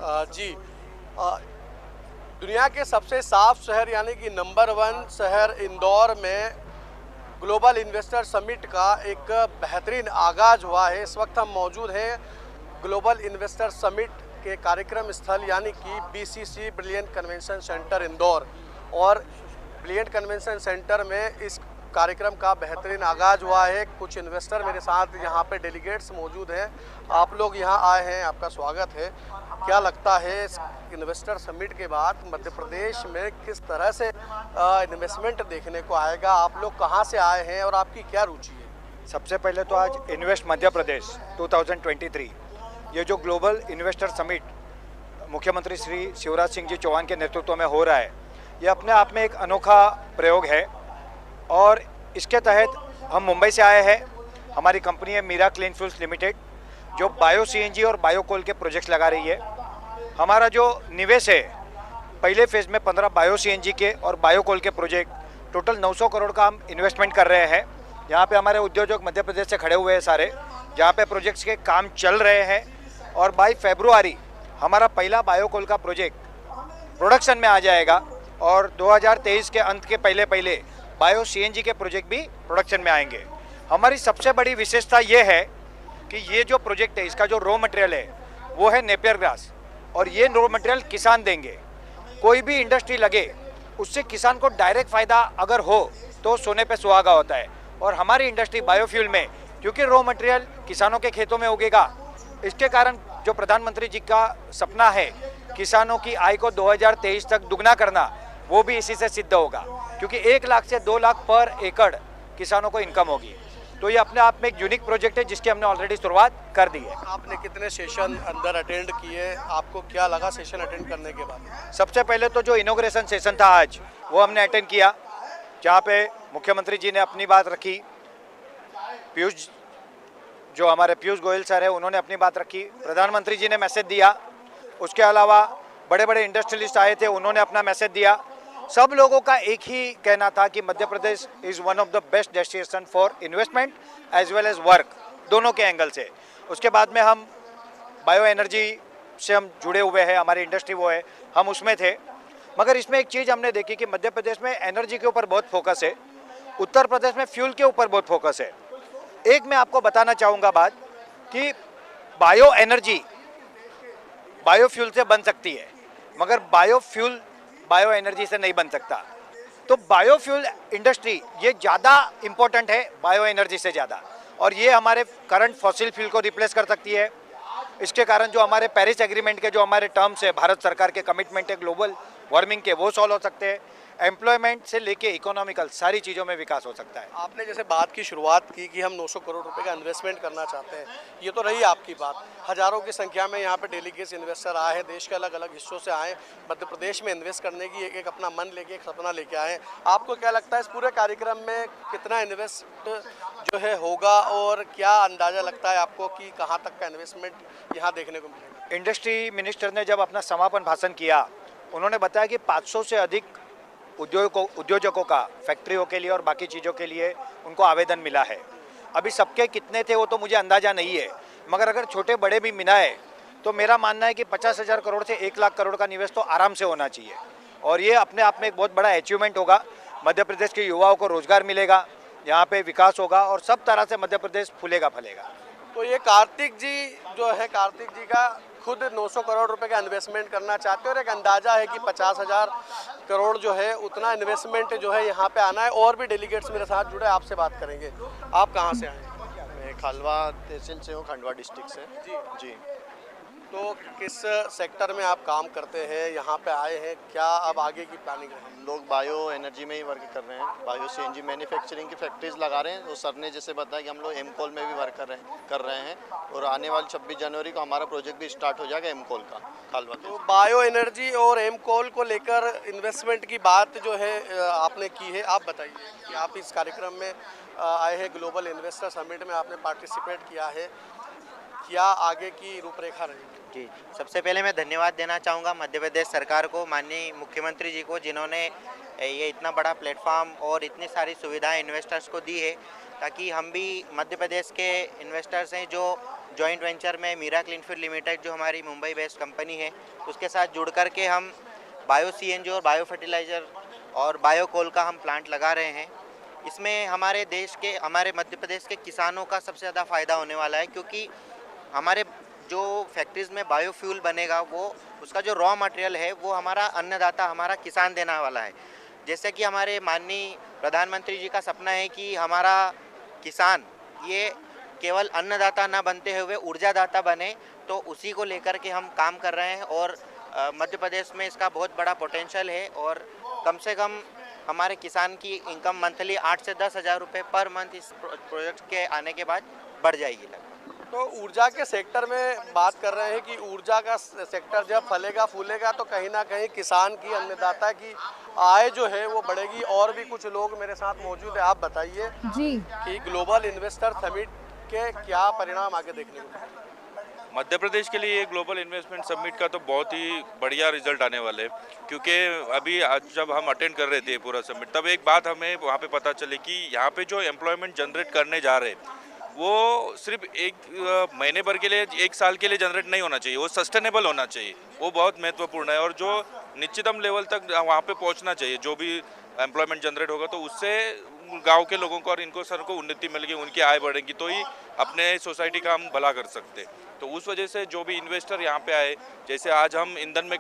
जी। दुनिया के सबसे साफ शहर यानी कि नंबर 1 शहर इंदौर में ग्लोबल इन्वेस्टर समिट का एक बेहतरीन आगाज़ हुआ है। इस वक्त हम मौजूद हैं ग्लोबल इन्वेस्टर समिट के कार्यक्रम स्थल यानी कि BCC brilliant convention centre Indore. और ब्रिलियंट कन्वेंशन सेंटर में इस कार्यक्रम का बेहतरीन आगाज़ हुआ है। कुछ इन्वेस्टर मेरे साथ यहाँ पे डेलीगेट्स मौजूद हैं। आप लोग यहाँ आए हैं, आपका स्वागत है। क्या लगता है इस इन्वेस्टर समिट के बाद मध्य प्रदेश में किस तरह से इन्वेस्टमेंट देखने को आएगा? आप लोग कहाँ से आए हैं और आपकी क्या रुचि है? सबसे पहले तो आज इन्वेस्ट मध्य प्रदेश 2023 ये जो ग्लोबल इन्वेस्टर समिट मुख्यमंत्री श्री शिवराज सिंह जी चौहान के नेतृत्व में हो रहा है, ये अपने आप में एक अनोखा प्रयोग है। और इसके तहत हम मुंबई से आए हैं। हमारी कंपनी है मीरा क्लीन फ्यूल्स लिमिटेड, जो बायो सीएनजी और बायो कोल के प्रोजेक्ट्स लगा रही है। हमारा जो निवेश है, पहले फेज़ में 15 बायो सीएनजी के और बायो कोल के प्रोजेक्ट, टोटल 900 करोड़ का हम इन्वेस्टमेंट कर रहे हैं। यहाँ पे हमारे उद्योजक मध्य प्रदेश से खड़े हुए हैं सारे, जहाँ पे प्रोजेक्ट्स के काम चल रहे हैं। और बाई फरवरी हमारा पहला बायो कोल का प्रोजेक्ट प्रोडक्शन में आ जाएगा और 2023 के अंत के पहले बायो सीएनजी के प्रोजेक्ट भी प्रोडक्शन में आएंगे। हमारी सबसे बड़ी विशेषता ये है कि ये जो प्रोजेक्ट है, इसका जो रॉ मटेरियल है वो है नेपियर ग्रास, और ये रॉ मटेरियल किसान देंगे। कोई भी इंडस्ट्री लगे उससे किसान को डायरेक्ट फ़ायदा अगर हो तो सोने पे सुहागा होता है। और हमारी इंडस्ट्री बायोफ्यूल में, क्योंकि रॉ मटेरियल किसानों के खेतों में उगेगा, इसके कारण जो प्रधानमंत्री जी का सपना है किसानों की आय को 2023 तक दुगना करना, वो भी इसी से सिद्ध होगा, क्योंकि 1 लाख से 2 लाख पर एकड़ किसानों को इनकम होगी। तो ये अपने आप में एक यूनिक प्रोजेक्ट है जिसकी हमने ऑलरेडी शुरुआत कर दी है। आपने कितने सेशन अंदर अटेंड किए? आपको क्या लगा सेशन अटेंड करने के बाद? सबसे पहले तो जो इनॉग्रेशन सेशन था आज, वो हमने अटेंड किया, जहाँ पे मुख्यमंत्री जी ने अपनी बात रखी। जो हमारे पीयूष गोयल सर है, उन्होंने अपनी बात रखी। प्रधानमंत्री जी ने मैसेज दिया। उसके अलावा बड़े बड़े इंडस्ट्रियलिस्ट आए थे, उन्होंने अपना मैसेज दिया। सब लोगों का एक ही कहना था कि Madhya Pradesh is one of the best destination for investment as well as work, दोनों के एंगल से। उसके बाद में हम बायो एनर्जी से हम जुड़े हुए हैं, हमारी इंडस्ट्री वो है, हम उसमें थे। मगर इसमें एक चीज़ हमने देखी कि मध्य प्रदेश में एनर्जी के ऊपर बहुत फोकस है, उत्तर प्रदेश में फ्यूल के ऊपर बहुत फोकस है। एक मैं आपको बताना चाहूँगा बात कि बायो एनर्जी बायोफ्यूल से बन सकती है, मगर बायोफ्यूल बायो एनर्जी से नहीं बन सकता। तो बायोफ्यूल इंडस्ट्री ये ज़्यादा इम्पोर्टेंट है बायो एनर्जी से ज़्यादा, और ये हमारे करंट फॉसिल फ्यूल को रिप्लेस कर सकती है। इसके कारण जो हमारे पेरिस एग्रीमेंट के जो हमारे टर्म्स है, भारत सरकार के कमिटमेंट है ग्लोबल वार्मिंग के, वो सॉल्व हो सकते हैं। एम्प्लॉयमेंट से लेके इकोनॉमिकल सारी चीज़ों में विकास हो सकता है। आपने जैसे बात की शुरुआत की कि हम 900 करोड़ रुपए का इन्वेस्टमेंट करना चाहते हैं, ये तो रही आपकी बात। हज़ारों की संख्या में यहाँ पे डेलीगेट्स इन्वेस्टर आए हैं, देश के अलग अलग हिस्सों से आए, मध्य प्रदेश में इन्वेस्ट करने की एक अपना मन लेके, एक सपना लेके आए हैं। आपको क्या लगता है इस पूरे कार्यक्रम में कितना इन्वेस्ट जो है होगा, और क्या अंदाज़ा लगता है आपको कि कहाँ तक का इन्वेस्टमेंट यहाँ देखने को मिलेगा? इंडस्ट्री मिनिस्टर ने जब अपना समापन भाषण किया, उन्होंने बताया कि 500 से अधिक उद्योजकों का फैक्ट्रियों के लिए और बाकी चीज़ों के लिए उनको आवेदन मिला है। अभी सबके कितने थे वो तो मुझे अंदाज़ा नहीं है, मगर अगर छोटे बड़े भी मिलाए तो मेरा मानना है कि 50,000 करोड़ से 1 लाख करोड़ का निवेश तो आराम से होना चाहिए। और ये अपने आप में एक बहुत बड़ा अचीवमेंट होगा। मध्य प्रदेश के युवाओं को रोजगार मिलेगा, यहाँ पे विकास होगा और सब तरह से मध्य प्रदेश फूलेगा फलेगा। तो ये कार्तिक जी जो है, कार्तिक जी का खुद 900 करोड़ रुपए का इन्वेस्टमेंट करना चाहते हैं, और एक अंदाजा है कि 50,000 करोड़ जो है उतना इन्वेस्टमेंट जो है यहाँ पे आना है। और भी डेलीगेट्स मेरे साथ जुड़े, आपसे बात करेंगे। आप कहाँ से आए? मैं खालवा तहसील से हूँ, खंडवा डिस्ट्रिक्ट से। जी। तो किस सेक्टर में आप काम करते हैं, यहाँ पे आए हैं, क्या अब आगे की प्लानिंग है? हम लोग बायो एनर्जी में ही वर्क कर रहे हैं, बायो सीएनजी मैन्युफैक्चरिंग की फैक्ट्रीज लगा रहे हैं। तो सर ने जैसे बताया कि हम लोग एमकोल में भी वर्क कर रहे हैं, और आने वाली 26 जनवरी को हमारा प्रोजेक्ट भी स्टार्ट हो जाएगा एमकोल का खालवा। तो बायो एनर्जी और एमकोल को लेकर इन्वेस्टमेंट की बात जो है आपने की है, आप बताइए कि आप इस कार्यक्रम में आए हैं, ग्लोबल इन्वेस्टर समिट में आपने पार्टिसिपेट किया है, क्या आगे की रूपरेखा रहेगी? जी, सबसे पहले मैं धन्यवाद देना चाहूँगा मध्य प्रदेश सरकार को, माननीय मुख्यमंत्री जी को, जिन्होंने ये इतना बड़ा प्लेटफॉर्म और इतनी सारी सुविधाएं इन्वेस्टर्स को दी है, ताकि हम भी मध्य प्रदेश के इन्वेस्टर्स हैं जो जॉइंट वेंचर में मीरा क्लीनफील्ड लिमिटेड जो हमारी मुंबई बेस्ड कंपनी है उसके साथ जुड़ कर के हम बायो सीएनजी और बायो फर्टिलाइज़र और बायो कोल का हम प्लांट लगा रहे हैं। इसमें हमारे मध्य प्रदेश के किसानों का सबसे ज़्यादा फ़ायदा होने वाला है, क्योंकि हमारे जो फैक्ट्रीज़ में बायोफ्यूल बनेगा वो उसका जो रॉ मटेरियल है वो हमारा अन्नदाता हमारा किसान देने वाला है। जैसे कि हमारे माननीय प्रधानमंत्री जी का सपना है कि हमारा किसान ये केवल अन्नदाता ना बनते हुए ऊर्जादाता बने, तो उसी को लेकर के हम काम कर रहे हैं और मध्य प्रदेश में इसका बहुत बड़ा पोटेंशियल है और कम से कम हमारे किसान की इनकम मंथली 8 से 10 हज़ार रुपये पर मंथ इस प्रोजेक्ट के आने के बाद बढ़ जाएगी लगभग। तो ऊर्जा के सेक्टर में बात कर रहे हैं कि ऊर्जा का सेक्टर जब फलेगा फूलेगा तो कहीं ना कहीं किसान की, अन्नदाता की आय जो है वो बढ़ेगी। और भी कुछ लोग मेरे साथ मौजूद है, आप बताइए जी कि ग्लोबल इन्वेस्टर समिट के क्या परिणाम आगे देखने को मिलेंगे? मध्य प्रदेश के लिए ग्लोबल इन्वेस्टमेंट समिट का तो बहुत ही बढ़िया रिजल्ट आने वाले, क्योंकि अभी आज जब हम अटेंड कर रहे थे पूरा समिट तब एक बात हमें वहाँ पे पता चली कि यहाँ पे जो एम्प्लॉयमेंट जनरेट करने जा रहे हैं वो सिर्फ एक महीने भर के लिए, एक साल के लिए जनरेट नहीं होना चाहिए, वो सस्टेनेबल होना चाहिए। वो बहुत महत्वपूर्ण है और जो निश्चितम लेवल तक वहाँ पे पहुँचना चाहिए। जो भी एम्प्लॉयमेंट जनरेट होगा तो उससे गांव के लोगों को और इनको सर को उन्नति मिलेगी, उनकी आय बढ़ेगी, तो ही अपने सोसाइटी का हम भला कर सकते। तो उस वजह से जो भी इन्वेस्टर यहाँ पे आए, जैसे आज हम ईंधन में